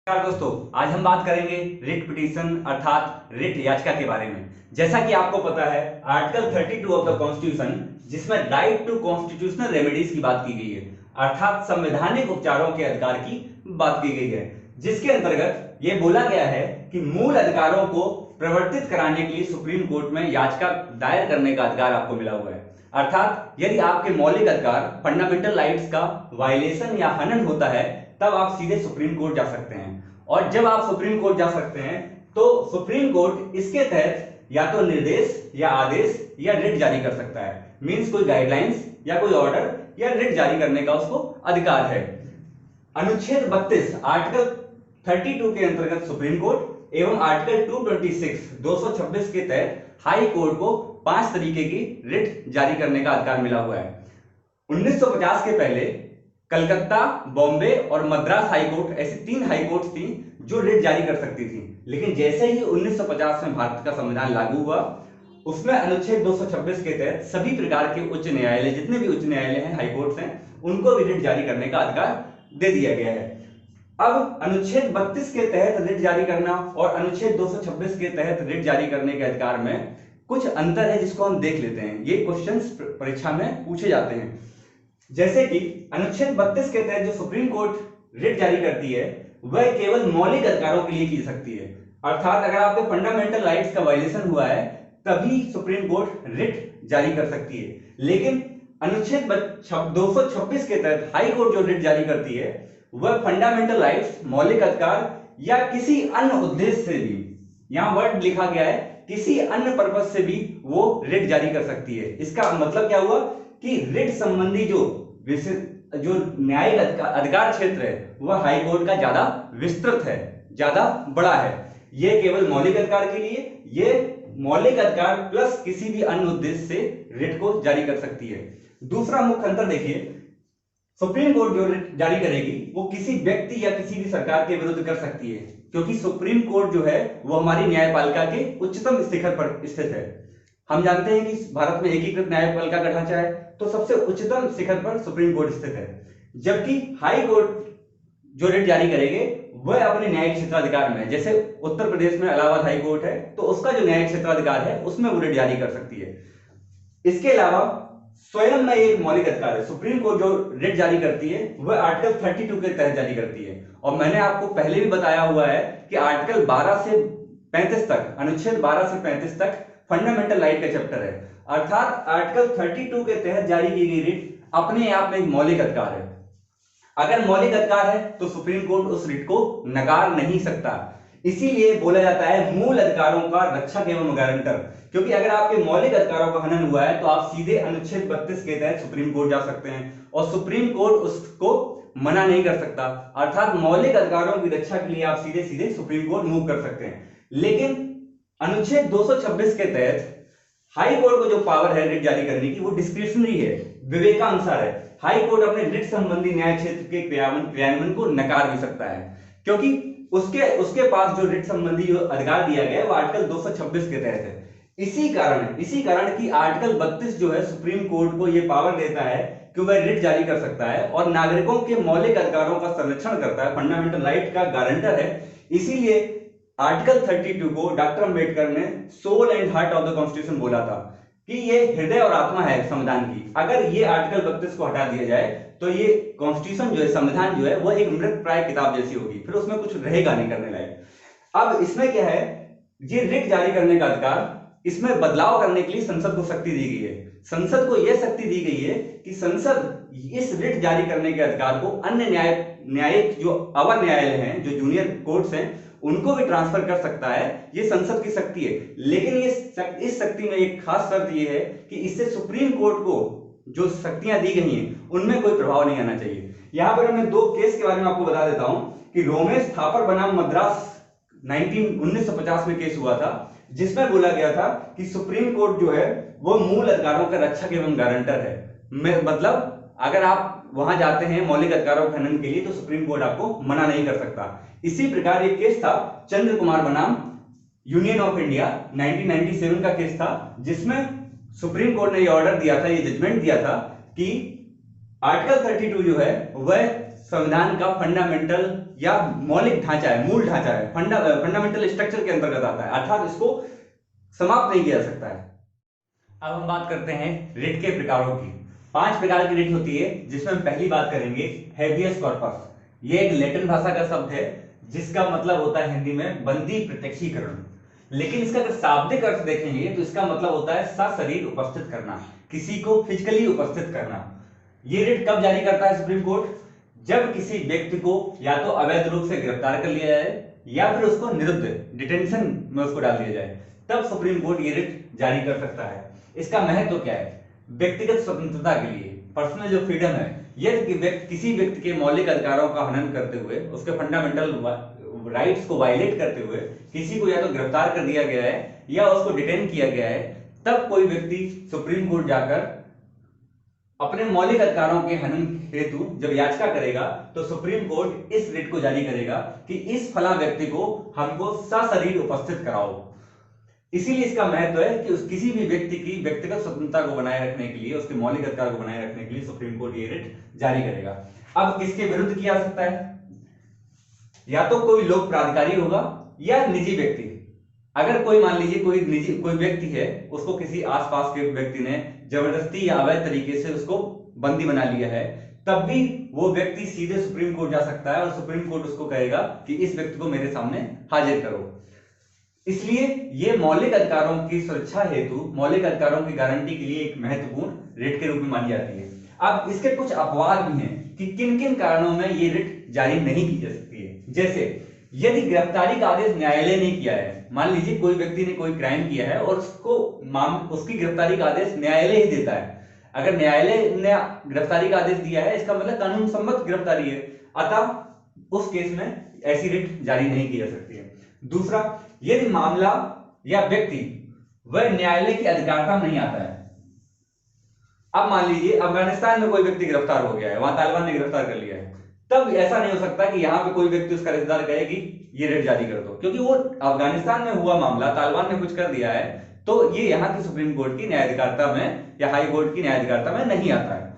नमस्कार दोस्तों, आज हम बात करेंगे रिट पिटीशन अर्थात रिट याचिका के बारे में। जैसा कि आपको पता है, आर्टिकल 32 ऑफ द कॉन्स्टिट्यूशन, जिसमें राइट टू कॉन्स्टिट्यूशनल रेमेडीज की बात की गई है, अर्थात संवैधानिक उपचारों के अधिकार की बात की गई है, जिसके अंतर्गत यह बोला गया है कि मूल अधिकारों को प्रवर्तित कराने के लिए सुप्रीम कोर्ट में याचिका दायर करने का अधिकार आपको मिला हुआ है। अर्थात यदि आपके मौलिक अधिकार फंडामेंटल राइट्स का वायलेशन या हनन होता है, तब आप सीधे सुप्रीम कोर्ट जा सकते हैं। और जब आप सुप्रीम कोर्ट जा सकते हैं तो सुप्रीम कोर्ट इसके तहत या तो निर्देश या आदेश या रिट जारी कर सकता है। मींस कोई गाइडलाइंस या कोई ऑर्डर या रिट जारी करने का उसको अधिकार है। अनुच्छेद 32 आर्टिकल 32 के अंतर्गत सुप्रीम कोर्ट एवं आर्टिकल 226 के तहत हाई कोर्ट को 5 तरीके की रिट जारी करने का अधिकार मिला हुआ है। 1950 के पहले कलकत्ता, बॉम्बे और मद्रास हाईकोर्ट ऐसी 3 हाईकोर्ट थी जो रिट जारी कर सकती थी। लेकिन जैसे ही 1950 में भारत का संविधान लागू हुआ, उसमें अनुच्छेद 226 के तहत सभी प्रकार के उच्च न्यायालय, जितने भी उच्च न्यायालय हैं, हाईकोर्ट्स हैं, उनको भी रिट जारी करने का अधिकार दे दिया गया है। अब अनुच्छेद 32 के तहत रिट जारी करना और अनुच्छेद 226 के तहत रिट जारी करने के अधिकार में कुछ अंतर है, जिसको हम देख लेते हैं। ये क्वेश्चंस परीक्षा में पूछे जाते हैं। जैसे कि अनुच्छेद 32 के तहत जो सुप्रीम कोर्ट रिट जारी करती है, वह केवल मौलिक अधिकारों के लिए की सकती है। अर्थात अगर आपके फंडामेंटल राइट्स का वायलेशन हुआ है, तभी सुप्रीम कोर्ट रिट जारी कर सकती है। लेकिन अनुच्छेद 226 के तहत हाई कोर्ट जो रिट जारी करती है, वह फंडामेंटल राइट्स, मौलिक अधिकार या किसी अन्य उद्देश्य से भी, यहां वर्ड लिखा गया है, किसी अन्य पर्पज से भी वो रिट जारी कर सकती है। इसका मतलब क्या हुआ कि रिट संबंधी जो न्यायिक अधिकार क्षेत्र है, वह हाई कोर्ट का ज्यादा विस्तृत है, ज्यादा बड़ा है। यह केवल मौलिक अधिकार के लिए, यह मौलिक अधिकार प्लस किसी भी अन्य उद्देश्य से रिट को जारी कर सकती है। दूसरा मुख्य अंतर देखिए, सुप्रीम कोर्ट जो रिट जारी करेगी वो किसी व्यक्ति या किसी भी सरकार के विरुद्ध कर सकती है, क्योंकि सुप्रीम कोर्ट जो है वो हमारी न्यायपालिका के उच्चतम शिखर पर स्थित है। हम जानते हैं कि भारत में एकीकृत न्यायपालिका का ढांचा है, तो सबसे उच्चतम शिखर पर सुप्रीम कोर्ट स्थित है। जबकि हाई कोर्ट जो रिट जारी करेंगे वह अपने न्यायिक क्षेत्राधिकार में, जैसे उत्तर प्रदेश में इलाहाबाद हाई कोर्ट है, तो उसका जो न्यायिक क्षेत्राधिकार है उसमें वो रिट जारी कर सकती है। इसके अलावा स्वयं में एक मौलिक अधिकार है। सुप्रीम कोर्ट जो रिट जारी करती है वह आर्टिकल 32 के तहत जारी करती है। और मैंने आपको पहले भी बताया हुआ है कि आर्टिकल 12 से 35 तक, अनुच्छेद 12 से 35 तक फंडामेंटल राइट का चैप्टर है। अर्थात आर्टिकल 32 के तहत जारी की गई रिट अपने आप में एक मौलिक अधिकार है। अगर मौलिक अधिकार है तो सुप्रीम कोर्ट उस रिट को नकार नहीं सकता। इसीलिए बोला जाता है मूल अधिकारों का रक्षक एवं गारंटर, क्योंकि अगर आपके मौलिक अधिकारों का हनन हुआ है तो आप सीधे अनुच्छेद 32 के तहत सुप्रीम कोर्ट जा सकते हैं और सुप्रीम कोर्ट उसको मना नहीं कर सकता। अर्थात मौलिक अधिकारों की रक्षा के लिए आप सीधे सीधे सुप्रीम कोर्ट मूव कर सकते हैं। लेकिन अनुच्छेद 226 के तहत हाई कोर्ट को जो पावर है रिट जारी करने की, वो डिस्क्रिशनरी है, विवेकानुसार है। हाई कोर्ट अपने रिट संबंधी न्याय क्षेत्र के क्रियान्वयन को नकार भी सकता है, क्योंकि उसके पास जो रिट संबंधी जो अधिकार दिया गया है वो आर्टिकल 226 के तहत है। इसी कारण कि आर्टिकल 32 जो है सुप्रीम कोर्ट को यह पावर देता है कि वह रिट जारी कर सकता है और नागरिकों के मौलिक अधिकारों का संरक्षण करता है, फंडामेंटल राइट का गारंटर है। इसीलिए आर्टिकल 32 को डॉक्टर अंबेडकर ने soul and heart of the constitution बोला था कि ये हृदय और आत्मा है संविधान की। अगर ये आर्टिकल 32 को हटा दिया जाए तो ये कॉन्स्टिट्यूशन जो है, संविधान जो है, वो एक मृत प्राय किताब जैसी होगी, फिर उसमें कुछ रहेगा नहीं करने लायक। अब इसमें क्या है, ये रिट जारी करने का अधिकार, इसमें बदलाव करने के लिए संसद को शक्ति दी गई है। संसद को यह शक्ति दी गई है कि संसद इस रिट जारी करने के अधिकार को अन्य न्यायिक जो अवर न्यायालय हैं, जो जूनियर कोर्ट्स हैं, उनको भी ट्रांसफर कर सकता है। ये संसद की शक्ति है। लेकिन इस शक्ति में एक खास शर्त ये है कि इससे सुप्रीम कोर्ट को जो शक्तियां दी गई हैं उनमें कोई प्रभाव नहीं आना चाहिए। यहां पर मैं 2 केस के बारे में आपको बता देता हूं कि रोमेश थापर बनाम मद्रास 1950 में केस हुआ था, जिसमें बोला गया था कि सुप्रीम कोर्ट जो है वो मूल अधिकारों का रक्षक एवं गारंटर है। मतलब अगर आप वहां जाते हैं मौलिक अधिकारों के हनन के लिए तो सुप्रीम कोर्ट आपको मना नहीं कर सकता। इसी प्रकार एक केस था चंद्र कुमार बनाम यूनियन ऑफ इंडिया, 1997 का केस था, जिसमें सुप्रीम कोर्ट ने ये ऑर्डर दिया था, ये जजमेंट दिया था कि आर्टिकल 32 जो है वह संविधान का फंडामेंटल या मौलिक ढांचा है, मूल ढांचा है, फंडामेंटल स्ट्रक्चर के अंतर्गत आता है, अर्थात इसको समाप्त नहीं किया जा सकता है। अब हम बात करते हैं रिट के प्रकारों की। 5 प्रकार की रिट होती है, जिसमें हम पहली बात करेंगे हेबियस कॉर्पस। ये एक लैटिन भाषा का शब्द है जिसका मतलब होता है हिंदी में बंदी प्रत्यक्षीकरण, लेकिन इसका अगर शाब्दिक अर्थ देखेंगे तो इसका मतलब होता है सशरीर उपस्थित करना, किसी को फिजिकली उपस्थित करना। ये रिट कब जारी करता है सुप्रीम कोर्ट? जब किसी व्यक्ति को या तो अवैध रूप से गिरफ्तार कर लिया जाए या फिर उसको निरुद्ध डिटेंशन में उसको डाल दिया जाए, तब सुप्रीम कोर्ट ये रिट जारी कर सकता है। इसका महत्व क्या है? व्यक्तिगत स्वतंत्रता के लिए, पर्सनल जो फ्रीडम है, यदि किसी व्यक्ति के मौलिक अधिकारों का हनन करते हुए, उसके फंडामेंटल राइट्स को वायलेट करते हुए किसी को या तो गिरफ्तार कर दिया गया है या उसको डिटेन किया गया है, तब कोई व्यक्ति सुप्रीम कोर्ट जाकर अपने मौलिक अधिकारों के हनन हेतु जब याचिका करेगा तो सुप्रीम कोर्ट इस रिट को जारी करेगा कि इस फला व्यक्ति को हमको सशरीर उपस्थित कराओ। इसीलिए इसका महत्व है कि उस किसी भी व्यक्ति की व्यक्तिगत स्वतंत्रता को बनाए रखने के लिए, उसके मौलिक अधिकार को बनाए रखने के लिए सुप्रीम कोर्ट ये रिट जारी करेगा। अब किसके विरुद्ध किया जा सकता है? या तो कोई लोक प्राधिकारी होगा या निजी व्यक्ति। अगर कोई मान लीजिए कोई व्यक्ति है, उसको किसी आसपास के व्यक्ति ने जबरदस्ती या अवैध तरीके से उसको बंदी बना लिया है, तब भी वो व्यक्ति सीधे सुप्रीम कोर्ट जा सकता है और सुप्रीम कोर्ट उसको कहेगा कि इस व्यक्ति को मेरे सामने हाजिर करो। इसलिए ये मौलिक अधिकारों की सुरक्षा हेतु, मौलिक अधिकारों की गारंटी के लिए एक महत्वपूर्ण रिट के रूप में मानी जाती है। अब इसके कुछ अपवाद भी हैं कि किन किन कारणों में ये रिट जारी नहीं की जा सकती है। जैसे यदि गिरफ्तारी का आदेश न्यायालय ने किया है, मान लीजिए कोई व्यक्ति ने कोई क्राइम किया है और उसकी गिरफ्तारी का आदेश न्यायालय ही देता है। अगर न्यायालय ने गिरफ्तारी का आदेश दिया है, इसका मतलब कानून सम्मत गिरफ्तारी है, अतः उस केस में ऐसी रिट जारी नहीं की जा सकती है। दूसरा, यदि मामला या व्यक्ति वह न्यायालय की अधिकारिता में नहीं आता है। अब मान लीजिए अफगानिस्तान में कोई व्यक्ति गिरफ्तार हो गया है, वहां तालिबान ने गिरफ्तार कर लिया है, तब ऐसा नहीं हो सकता कि यहां पे कोई व्यक्ति उसका रिश्तेदार कहे कि ये रिट जारी कर दो, क्योंकि वो अफगानिस्तान में हुआ मामला, तालिबान ने कुछ कर दिया है, तो ये यहाँ की सुप्रीम कोर्ट की न्यायाधिकारिता में या हाई कोर्ट की न्यायाधिकारिता में नहीं आता है।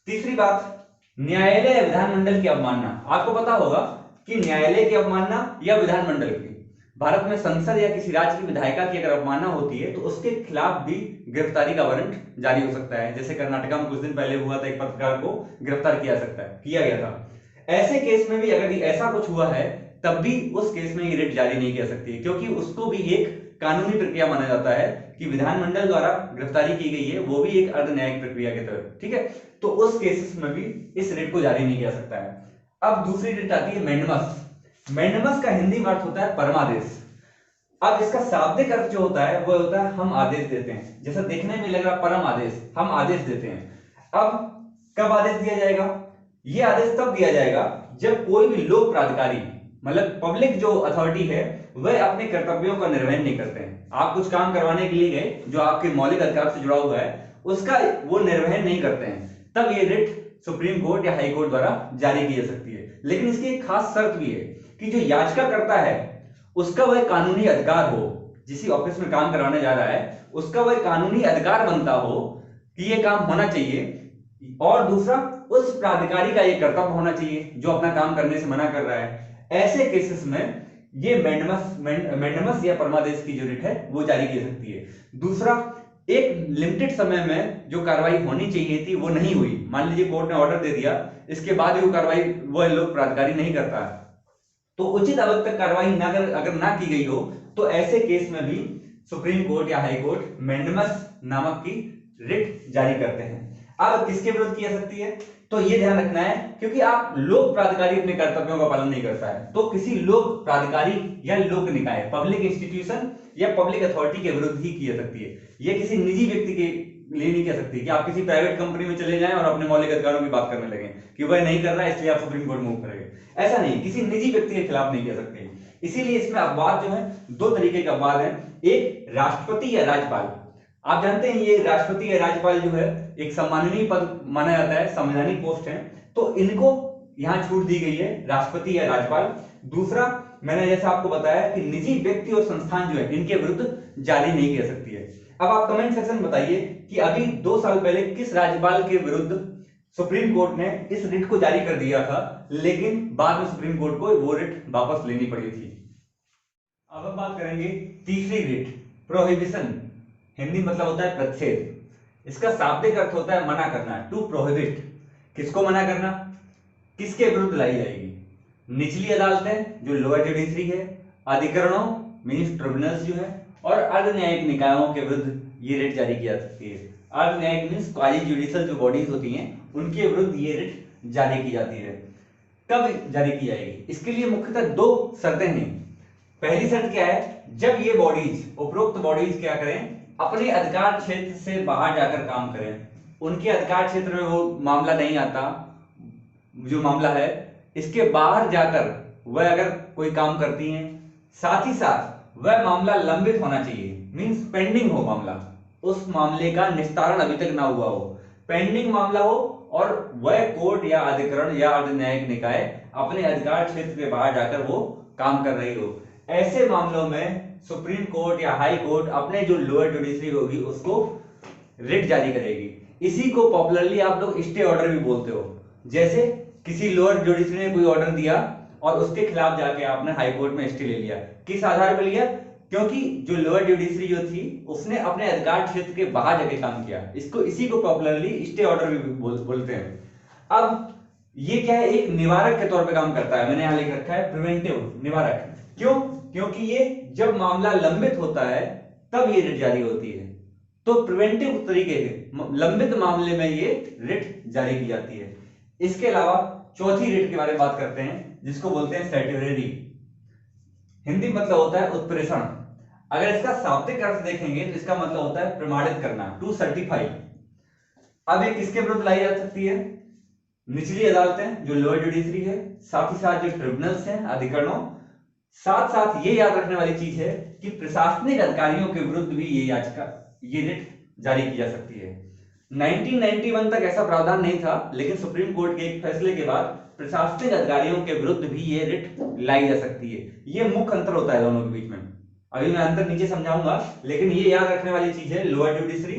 तीसरी बात, न्यायालय या विधानमंडल की अवमानना। आपको पता होगा कि न्यायालय की अवमानना या विधानमंडल की, भारत में संसद या किसी राज्य की विधायिका की अगर अवमानना होती है तो उसके खिलाफ भी गिरफ्तारी का वारंट जारी हो सकता है। जैसे कर्नाटका में कुछ दिन पहले हुआ था, एक पत्रकार को गिरफ्तार किया गया था। ऐसे केस में भी अगर ऐसा कुछ हुआ है, तब भी उस केस में ये रिट जारी नहीं की जा सकती है, क्योंकि उसको भी एक कानूनी प्रक्रिया माना जाता है कि विधानमंडल द्वारा गिरफ्तारी की गई है, वो भी एक अर्ध न्यायिक प्रक्रिया के तहत, ठीक है। तो उस केसेस में भी इस रिट को जारी नहीं किया सकता है। अब दूसरी रिट आती है मैंडमस। मैंडमस का हिंदी में अर्थ होता है परमादेश। अब इसका शाब्दिक अर्थ जो होता है वो होता है हम आदेश देते हैं, जैसा देखने में लग रहा परम आदेश, हम आदेश देते हैं। अब कब आदेश दिया जाएगा? ये आदेश तब दिया जाएगा जब कोई भी लोक प्राधिकारी, मतलब पब्लिक जो अथॉरिटी है, वह अपने कर्तव्यों का निर्वहन नहीं करते हैं। आप कुछ काम करवाने के लिए गए जो आपके मौलिक अधिकार से जुड़ा हुआ है, उसका वो निर्वहन नहीं करते हैं, तब ये रिट सुप्रीम कोर्ट या हाई कोर्ट द्वारा जारी की जा सकती है। लेकिन इसकी एक खास शर्त भी है कि जो याचिका करता है उसका वह कानूनी अधिकार हो, जिस ऑफिस में काम करवाने जा रहा है उसका वह कानूनी अधिकार बनता हो कि ये काम होना चाहिए, और दूसरा उस प्राधिकारी का ये कर्तव्य होना चाहिए जो अपना काम करने से मना कर रहा है। ऐसे केसेस में ये मैंडमस या परमादेश की जो रिट है वो जारी की जा सकती है। दूसरा, एक लिमिटेड समय में जो कार्रवाई होनी चाहिए थी वो नहीं हुई, मान लीजिए कोर्ट ने ऑर्डर दे दिया, इसके बाद भी वो कार्रवाई वो लोग प्राधिकारी नहीं करता है, तो उचित अवधि तक कार्रवाई अगर ना की गई हो तो ऐसे केस में भी सुप्रीम कोर्ट या हाई कोर्ट मैंडमस नामक की रिट जारी करते हैं। अब किसके विरुद्ध की जा सकती है? तो ये ध्यान रखना है, क्योंकि आप लोक प्राधिकारी अपने कर्तव्यों का पालन नहीं करता है तो किसी लोक प्राधिकारी या लोक निकाय, पब्लिक इंस्टीट्यूशन या पब्लिक अथॉरिटी के विरुद्ध ही की जा सकती है। ये किसी निजी व्यक्ति के लिए नहीं कह सकती कि आप किसी प्राइवेट कंपनी में चले जाएं और अपने मौलिक अधिकारों की बात करने लगे कि वह नहीं कर रहा है इसलिए आप सुप्रीम कोर्ट मूव करेंगे, ऐसा नहीं, किसी निजी व्यक्ति के खिलाफ नहीं कह सकते। इसीलिए इसमें अपवाद जो है, दो तरीके के अपवाद हैं। एक, राष्ट्रपति या राज्यपाल। आप जानते हैं ये राष्ट्रपति या राज्यपाल जो है एक सम्माननीय पद माना जाता है, संवैधानिक पोस्ट है, तो इनको यहां छूट दी गई है, राष्ट्रपति या राज्यपाल। दूसरा, मैंने जैसा आपको बताया कि निजी व्यक्ति और संस्थान जो है इनके विरुद्ध जारी नहीं की जा सकती है। अब आप कमेंट सेक्शन में बताइए कि अभी 2 साल पहले किस राज्यपाल के विरुद्ध सुप्रीम कोर्ट ने इस रिट को जारी कर दिया था, लेकिन बाद में सुप्रीम कोर्ट को वो रिट वापस लेनी पड़ी थी। अब हम बात करेंगे तीसरी रिट, प्रोहिबिशन। हिंदी मतलब होता है प्रतिषेध। इसका शाब्दिक अर्थ होता है मना करना, टू प्रोहिबिट। किसको मना करना, किसके विरुद्ध लाई जाएगी? निचली अदालतें जो लोअर जुडिशरी है, अधिकरणों मींस ट्रिब्यूनल्स जो है, और अर्ध न्यायिक निकायों के विरुद्ध ये रिट जारी की जा सकती है। अर्ध न्यायिक मींस क्वाजी जुडिशियल जो बॉडीज होती हैं उनके विरुद्ध ये रिट जारी की जाती है। कब जारी की जाएगी? इसके लिए मुख्यतः दो शर्तें हैं। पहली शर्त क्या है, जब ये बॉडीज, उपरोक्त बॉडीज क्या करें, अपने अधिकार क्षेत्र से बाहर जाकर काम करें। उनके अधिकार क्षेत्र में वो मामला नहीं आता जो मामला है, इसके बाहर जाकर वह अगर कोई काम करती हैं, साथ ही साथ वह मामला लंबित होना चाहिए, मींस पेंडिंग हो मामला, उस मामले का निस्तारण अभी तक ना हुआ हो, पेंडिंग मामला हो, और वह कोर्ट या अधिकरण या अर्ध न्यायिक निकाय अपने अधिकार क्षेत्र के बाहर जाकर वो काम कर रही हो। ऐसे मामलों में सुप्रीम कोर्ट या हाई कोर्ट अपने जो लोअर जुडिशरी होगी उसको रिट जारी करेगी। इसी को पॉपुलरली आप लोग स्टे ऑर्डर भी बोलते हो। जैसे किसी लोअर जुडिशरी ने कोई ऑर्डर दिया और उसके खिलाफ जाके आपने हाई कोर्ट में स्टे ले लिया। किस आधार पर लिया? क्योंकि जो लोअर जुडिशरी जो थी उसने अपने अधिकार क्षेत्र के बाहर जाके काम किया। इसी को पॉपुलरली स्टे ऑर्डर भी बोलते हैं। अब ये क्या है, एक निवारक के तौर पे काम करता है। मैंने यहां लिख रखा है प्रिवेंटिव, निवारक। क्यों? क्योंकि ये जब मामला लंबित होता है तब ये रिट जारी होती है। तो प्रिवेंटिव तरीके से लंबित मामले में ये रिट जारी की जाती है। इसके अलावा चौथी रिट के बारे में बात करते हैं, जिसको बोलते हैं सर्टिफिकेटरी। हिंदी मतलब होता है उत्प्रेषण। अगर इसका शाब्दिक अर्थ देखेंगे तो इसका मतलब होता है प्रमाणित करना, टू सर्टिफाई। अब ये किसके विरुद्ध लाई जा सकती है? निचली अदालतें जो लोअर जुडिशरी है, साथ ही साथ जो ट्रिब्यूनल्स हैं, अधिकरणों। साथ साथ ये याद रखने वाली चीज है कि प्रशासनिक अधिकारियों के विरुद्ध भी ये रिट जारी की जा सकती है। 1991 तक ऐसा प्रावधान नहीं था, लेकिन सुप्रीम कोर्ट के एक फैसले के बाद प्रशासनिक अधिकारियों के विरुद्ध भी ये रिट लाई जा सकती है। ये मुख्य अंतर होता है दोनों के बीच में। अभी मैं अंतर नीचे समझाऊंगा, लेकिन ये याद रखने वाली चीज है, lower judiciary,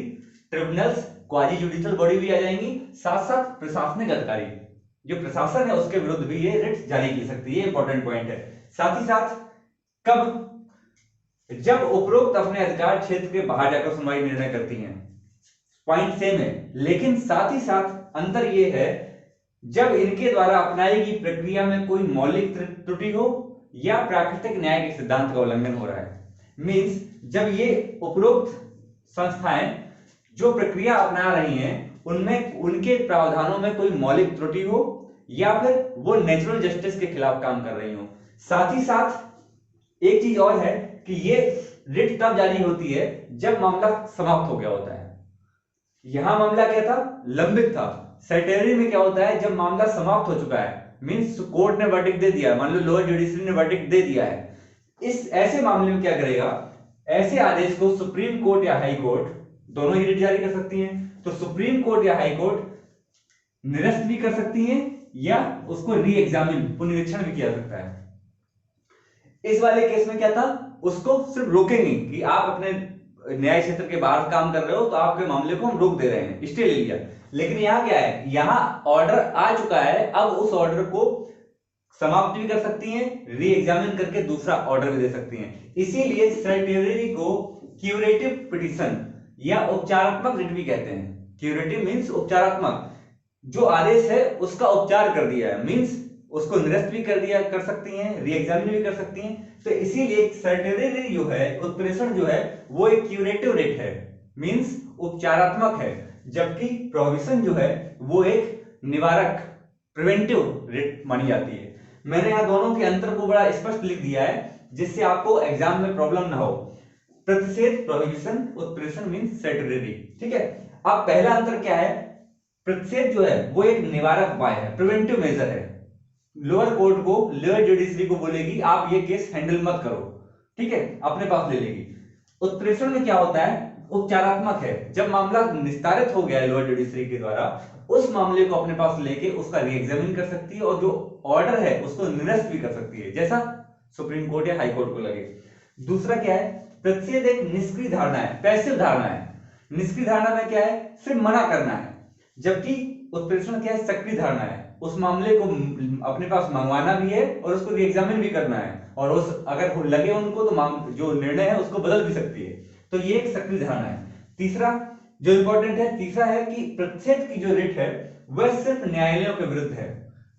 tribunals, quasi judicial body भी आ जाएंगी, साथ साथ प्रशासनिक अधिकारी जो प्रशासन है उसके विरुद्ध भी ये रिट जारी की सकती है। इंपॉर्टेंट पॉइंट है। साथ ही साथ कब? जब उपरोक्त अपने अधिकार क्षेत्र के बाहर जाकर सुनवाई निर्णय करती हैं। पॉइंट सेम है, लेकिन साथ ही साथ अंतर यह है, जब इनके द्वारा अपनाई गई प्रक्रिया में कोई मौलिक त्रुटि हो या प्राकृतिक न्याय के सिद्धांत का उल्लंघन हो रहा है। मींस जब ये उपरोक्त संस्थाएं जो प्रक्रिया अपना रही हैं उनमें उनके प्रावधानों में कोई मौलिक त्रुटि हो या फिर वो नेचुरल जस्टिस के खिलाफ काम कर रही हो। साथ ही साथ एक चीज और है कि ये रिट तब जारी होती है जब मामला समाप्त हो गया होता है। यहां मामला क्या था? लंबित था। सर्टिफिकेटरी में क्या होता है? जब मामला समाप्त हो चुका है, मींस कोर्ट ने वर्डिक्ट दे दिया, मान लो लोअर जुडिशरी ने वर्डिक्ट दे दिया है, इस ऐसे मामले में क्या करेगा? ऐसे आदेश को सुप्रीम कोर्ट या हाई कोर्ट दोनों ही रिट जारी कर सकती हैं। तो सुप्रीम कोर्ट या हाई कोर्ट निरस्त भी कर सकती हैं या उसको री एग्जामिन, पुनरीक्षण भी किया सकता है। इस वाले केस में क्या था? उसको सिर्फ रोकेंगे कि आप अपने न्याय क्षेत्र के बाहर काम कर रहे हो तो आपके मामले को हम रोक दे रहे हैं, स्टे ले लिया। लेकिन यहाँ क्या है? यहाँ ऑर्डर आ चुका है, अब उस ऑर्डर को समाप्त भी कर सकती हैं, री एग्जामिन करके दूसरा ऑर्डर भी दे सकती हैं। इसीलिए सर्टिफिकेटरी को क्यूरेटिव पिटीशन या उपचारात्मक रिट भी कहते हैं। क्यूरेटिव मींस उपचारात्मक, जो आदेश है उसका उपचार कर दिया है, मींस उसको निरस्त भी कर सकती हैं, री एग्जामिन भी कर सकती हैं। तो इसीलिए सर्टिफिकेटरी जो है, उत्प्रेषण जो है, वो एक क्यूरेटिव रिट है, मींस उपचारात्मक है, जबकि प्रोहिबिशन जो है वो एक निवारक, प्रिवेंटिव रिट मानी जाती है। मैंने यहाँ दोनों के अंतर को बड़ा स्पष्ट लिख दिया है जिससे आपको एग्जाम में प्रॉब्लम ना हो। प्रतिषेध, प्रोहिबिशन, उत्प्रेषण मींस सर्टिफिकेटरी। ठीक है। अब पहला अंतर क्या है? प्रतिषेध जो है वो एक निवारक उपाय है, प्रिवेंटिव मेजर है। लोअर कोर्ट को, लोअर जुडिशरी को बोलेगी आप ये केस हैंडल मत करो, ठीक है, अपने पास ले लेगी। उत्प्रेषण में क्या होता है? उपचारात्मक है। जब मामला निस्तारित हो गया है लोअर जुडिशरी के द्वारा, उस मामले को अपने पास लेके उसका री एग्जामिन कर सकती है और जो ऑर्डर है उसको निरस्त भी कर सकती है, जैसा सुप्रीम कोर्ट या हाई कोर्ट को लगे। दूसरा क्या है? प्रतिषेध एक निष्क्रिय धारणा है, पैसिव धारणा है। निष्क्रिय धारणा में क्या है? सिर्फ मना करना है, जबकि उत्प्रेषण क्या है, सक्रिय धारणा है, उस मामले को अपने पास मंगवाना भी है और उसको रीएग्जामिन भी करना है, और उस अगर लगे उनको तो जो निर्णय है उसको बदल भी सकती है। तो ये एक सक्रिय धारणा है। तीसरा जो इंपॉर्टेंट है, तीसरा है कि प्रतिषेध की जो रिट है वह सिर्फ न्यायालयों के विरुद्ध है,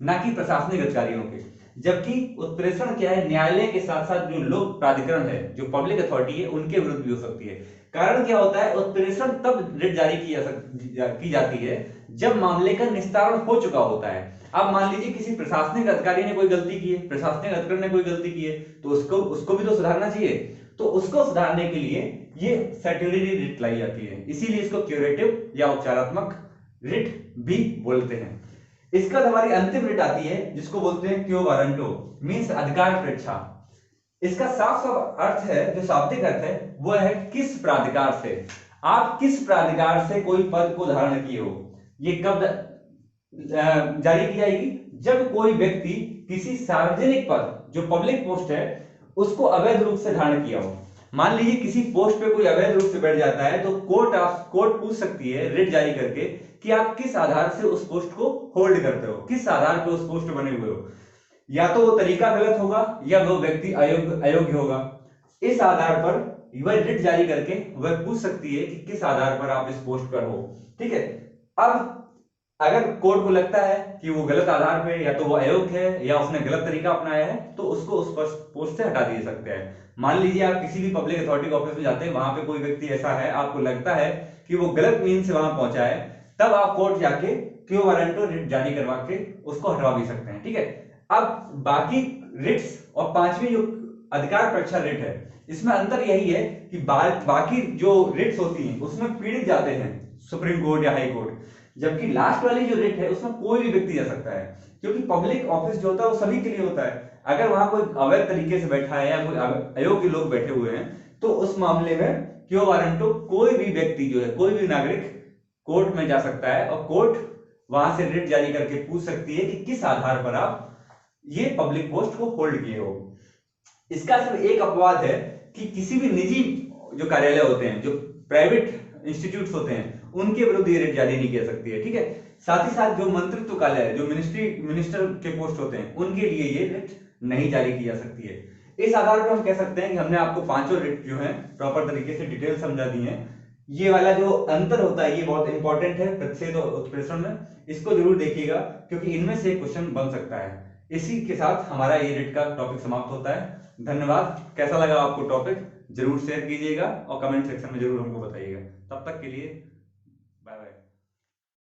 ना कि प्रशासनिक अधिकारियों के। जबकि उत्प्रेषण क्या है, न्यायालय के साथ साथ जो लोक प्राधिकरण है, जो पब्लिक अथॉरिटी है, उनके विरुद्ध भी हो सकती है। कारण क्या होता है, उत्प्रेषण तब रिट जारी की जाती है जब मामले का निस्तारण हो चुका होता है। अब मान लीजिए किसी प्रशासनिक अधिकारी ने कोई गलती की है, प्रशासनिक अधिकारी ने कोई गलती की है, तो उसको भी तो सुधारना चाहिए। तो उसको सुधारने के लिए ये सर्टिलिटी रिट लाई जाती है, इसीलिए इसको क्यूरेटिव या उपचारात्मक रिट भी बोलते हैं। इसका हमारी अंतिम रिट आती है जिसको बोलते हैं क्यो वारंटो, मींस अधिकार परीक्षा। इसका साफ साफ अर्थ है, जो शाब्दिक अर्थ है वो है किस प्राधिकार से, आप किस प्राधिकार से कोई पद को धारण किए हो। ये कब जारी की जाएगी, जब कोई व्यक्ति किसी सार्वजनिक पद, जो पब्लिक पोस्ट है, उसको अवैध रूप से धारण किया हो। मान लीजिए किसी पोस्ट पे कोई अवैध रूप से बैठ जाता है, तो कोर्ट पूछ सकती है रिट जारी करके कि आप किस आधार से उस पोस्ट को होल्ड करते हो, किस आधार पे उस पोस्ट बने हुए हो। या तो वो तरीका गलत होगा या वो व्यक्ति अयोग्य होगा। इस आधार पर वह रिट जारी करके वह पूछ सकती है कि किस आधार पर आप इस पोस्ट पर हो। ठीक है, अब अगर कोर्ट को लगता है कि वो गलत आधार पे, या तो वो अयोग्य है या उसने गलत तरीका अपनाया है, तो उसको उस पोस्ट से हटा दिया सकते हैं। मान लीजिए आप किसी भी पब्लिक अथॉरिटी ऑफिस में जाते हैं, वहां पे कोई व्यक्ति ऐसा है, आपको लगता है कि वो गलत मीन से वहां पहुंचा है, तब आप कोर्ट जाके क्यो वारंटो रिट जारी करवा के उसको हटवा भी सकते हैं। ठीक है, अब बाकी रिट्स और पांचवी जो अधिकार परीक्षा रिट है, इसमें अंतर यही है कि बाकी जो रिट्स होती हैं उसमें पीड़ित जाते हैं सुप्रीम कोर्ट या हाई कोर्ट, जबकि लास्ट वाली जो रिट है उसमें कोई भी व्यक्ति जा सकता है, क्योंकि पब्लिक ऑफिस जो होता है वो सभी के लिए होता है। अगर वहां कोई अवैध तरीके से बैठा है या कोई अयोग्य लोग बैठे हुए हैं, तो उस मामले में क्यो वारंटो कोई भी व्यक्ति जो है, कोई भी नागरिक कोर्ट में जा सकता है और कोर्ट वहां से रिट जारी करके पूछ सकती है कि किस आधार पर आप ये पब्लिक पोस्ट को होल्ड किए हो। इसका सिर्फ एक अपवाद है कि किसी भी निजी जो कार्यालय होते हैं, जो प्राइवेट इंस्टीट्यूट्स होते हैं, उनके विरुद्ध ये रिट जारी नहीं की सकती है। ठीक है, साथ ही साथ जो मंत्रित्व कार्यालय है, जो मिनिस्टर के पोस्ट होते हैं, उनके लिए ये रिट नहीं जारी की जा सकती है। इस आधार पर हम कह सकते हैं कि हमने आपको पांचों रिट जो है प्रॉपर तरीके से डिटेल समझा दी है। ये वाला जो अंतर होता है ये बहुत इंपॉर्टेंट है प्रतिषेध और उत्प्रेषण में, इसको जरूर देखिएगा क्योंकि इनमें से क्वेश्चन बन सकता है। इसी के साथ हमारा ये रिट का टॉपिक समाप्त होता है। धन्यवाद। कैसा लगा आपको टॉपिक जरूर शेयर कीजिएगा और कमेंट सेक्शन में जरूर हमको बताइएगा। तब तक के लिए